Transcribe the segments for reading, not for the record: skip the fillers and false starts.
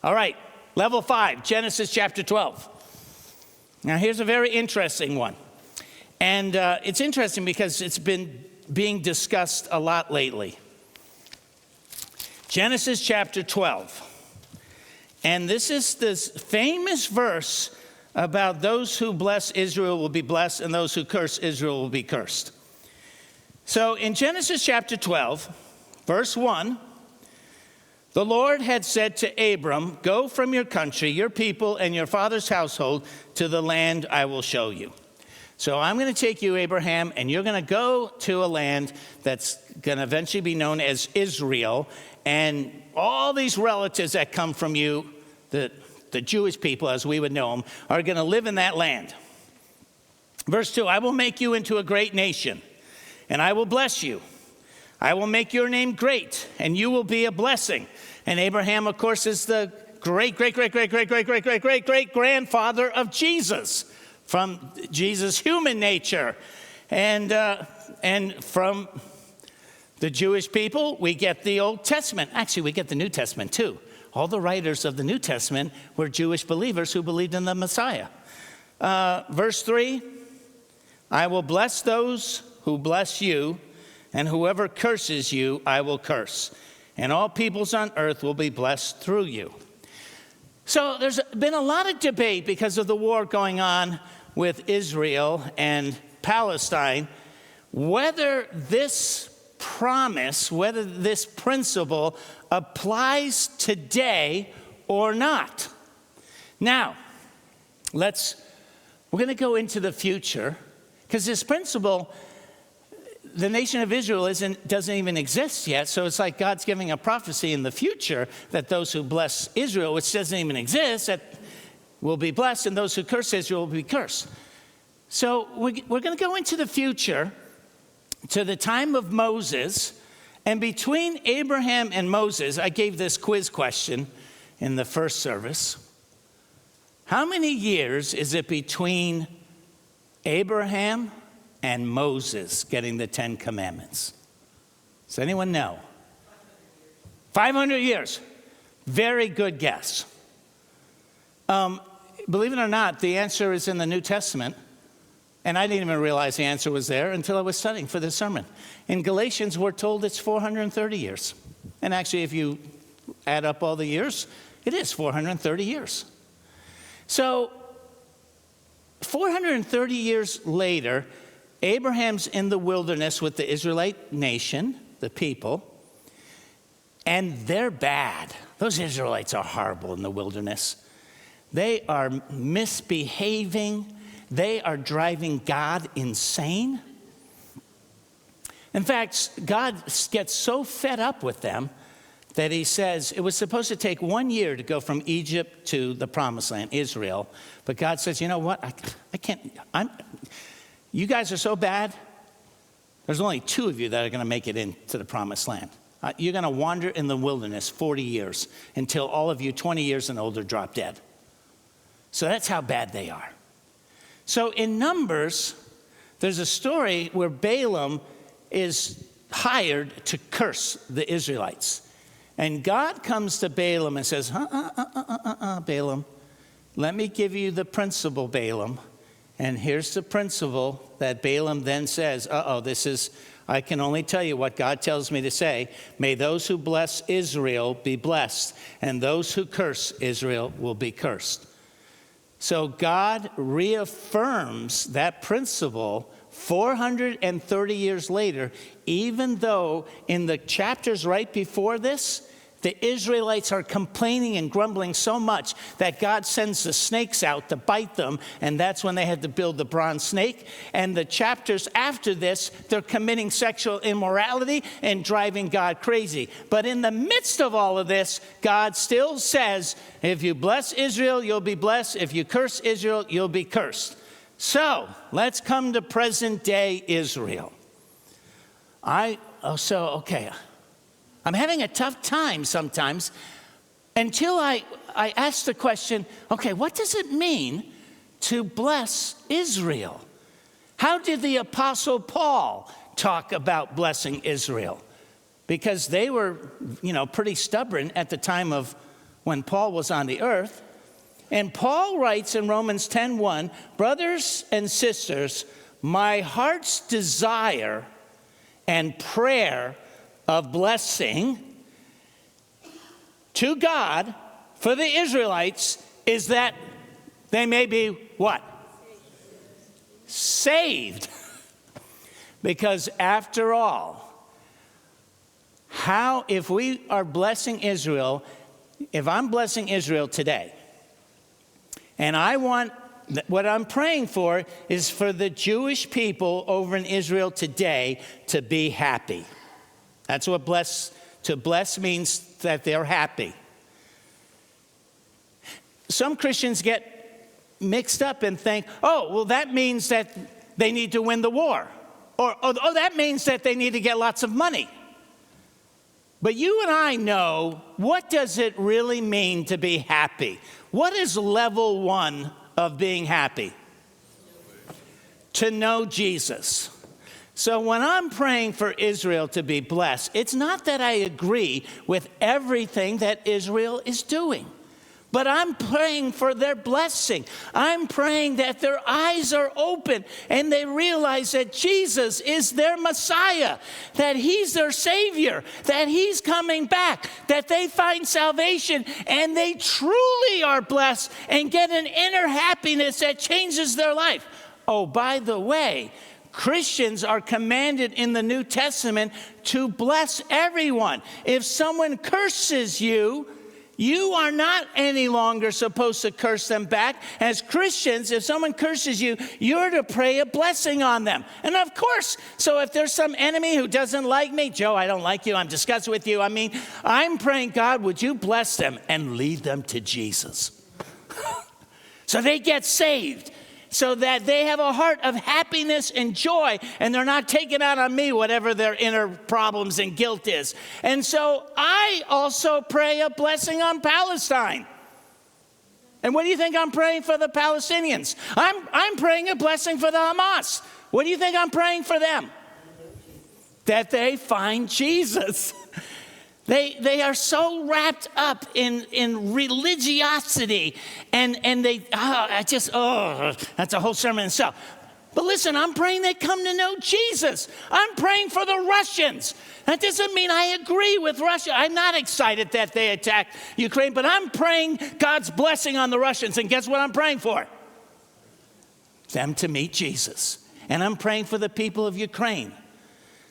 All right, level 5, Genesis chapter 12. Now here's a very interesting one. And it's interesting because it's been being discussed a lot lately. Genesis chapter 12. And this is this famous verse about those who bless Israel will be blessed and those who curse Israel will be cursed. So in Genesis chapter 12, verse 1, the Lord had said to Abram, go from your country, your people, and your father's household to the land I will show you. So I'm going to take you, Abraham, and you're going to go to a land that's going to eventually be known as Israel. And all these relatives that come from you, the Jewish people as we would know them, are going to live in that land. Verse 2, I will make you into a great nation, and I will bless you. I will make your name great, and you will be a blessing. And Abraham, of course, is the great-great-great-great-great-great-great-great-great-grandfather of Jesus, from Jesus' human nature. And from the Jewish people, we get the Old Testament. Actually, we get the New Testament, too. All the writers of the New Testament were Jewish believers who believed in the Messiah. Verse 3, I will bless those who bless you, and whoever curses you, I will curse. And all peoples on earth will be blessed through you. So there's been a lot of debate because of the war going on with Israel and Palestine, whether this promise, whether this principle applies today or not. Now, we're going to go into the future, because this principle, the nation of Israel doesn't even exist yet, so it's like God's giving a prophecy in the future that those who bless Israel, which doesn't even exist, that will be blessed, and those who curse Israel will be cursed. So we're going to go into the future to the time of Moses, and between Abraham and Moses, I gave this quiz question in the first service. How many years is it between Abraham and Moses getting the 10 Commandments? Does anyone know? 500 years. Very good guess. Believe it or not, the answer is in the New Testament. And I didn't even realize the answer was there until I was studying for this sermon. In Galatians, we're told it's 430 years. And actually, if you add up all the years, it is 430 years. So 430 years later, Abraham's in the wilderness with the Israelite nation, the people, and they're bad. Those Israelites are horrible in the wilderness. They are misbehaving. They are driving God insane. In fact, God gets so fed up with them that he says it was supposed to take 1 year to go from Egypt to the promised land, Israel. But God says, you know what? I can't. You guys are so bad, there's only 2 of you that are going to make it into the promised land. You're going to wander in the wilderness 40 years until all of you 20 years and older drop dead. So that's how bad they are. So in Numbers, there's a story where Balaam is hired to curse the Israelites. And God comes to Balaam and says, Balaam, let me give you the principle, Balaam. And here's the principle that Balaam then says, I can only tell you what God tells me to say. May those who bless Israel be blessed, and those who curse Israel will be cursed. So God reaffirms that principle 430 years later, even though in the chapters right before this, the Israelites are complaining and grumbling so much that God sends the snakes out to bite them, and that's when they had to build the bronze snake. And the chapters after this, they're committing sexual immorality and driving God crazy. But in the midst of all of this, God still says, if you bless Israel, you'll be blessed. If you curse Israel, you'll be cursed. So let's come to present day Israel. I'm having a tough time sometimes until I ask the question, okay, what does it mean to bless Israel? How did the Apostle Paul talk about blessing Israel? Because they were, pretty stubborn at the time of when Paul was on the earth. And Paul writes in Romans 10:1, brothers and sisters, my heart's desire and prayer of blessing to God for the Israelites is that they may be what? Saved. Because after all, if we are blessing Israel, if I'm blessing Israel today, and what I'm praying for is for the Jewish people over in Israel today to be happy. That's what to bless means, that they're happy. Some Christians get mixed up and think, oh, well, that means that they need to win the war. Or, oh, that means that they need to get lots of money. But you and I know, what does it really mean to be happy? What is level 1 of being happy? To know Jesus. So when I'm praying for Israel to be blessed, it's not that I agree with everything that Israel is doing. But I'm praying for their blessing. I'm praying that their eyes are open and they realize that Jesus is their Messiah, that he's their Savior, that he's coming back, that they find salvation and they truly are blessed and get an inner happiness that changes their life. Oh, by the way, Christians are commanded in the New Testament to bless everyone. If someone curses you, you are not any longer supposed to curse them back. As Christians, if someone curses you, you're to pray a blessing on them. And of course, so if there's some enemy who doesn't like me, Joe, I don't like you, I'm disgusted with you. I'm praying, God, would you bless them and lead them to Jesus? So they get saved, so that they have a heart of happiness and joy, and they're not taking out on me whatever their inner problems and guilt is. And so I also pray a blessing on Palestine. And what do you think I'm praying for the Palestinians? I'm praying a blessing for the Hamas. What do you think I'm praying for them? That they find Jesus. They are so wrapped up in religiosity and that's a whole sermon in itself. But listen, I'm praying they come to know Jesus. I'm praying for the Russians. That doesn't mean I agree with Russia. I'm not excited that they attacked Ukraine, but I'm praying God's blessing on the Russians. And guess what I'm praying for? Them to meet Jesus. And I'm praying for the people of Ukraine.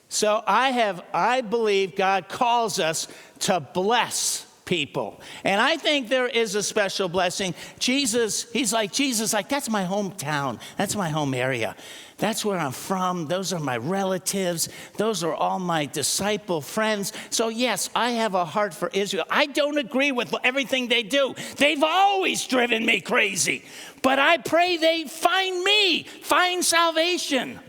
So I believe God calls us to bless people. And I think there is a special blessing. Jesus, that's my hometown. That's my home area. That's where I'm from. Those are my relatives. Those are all my disciple friends. So yes, I have a heart for Israel. I don't agree with everything they do. They've always driven me crazy. But I pray they find salvation.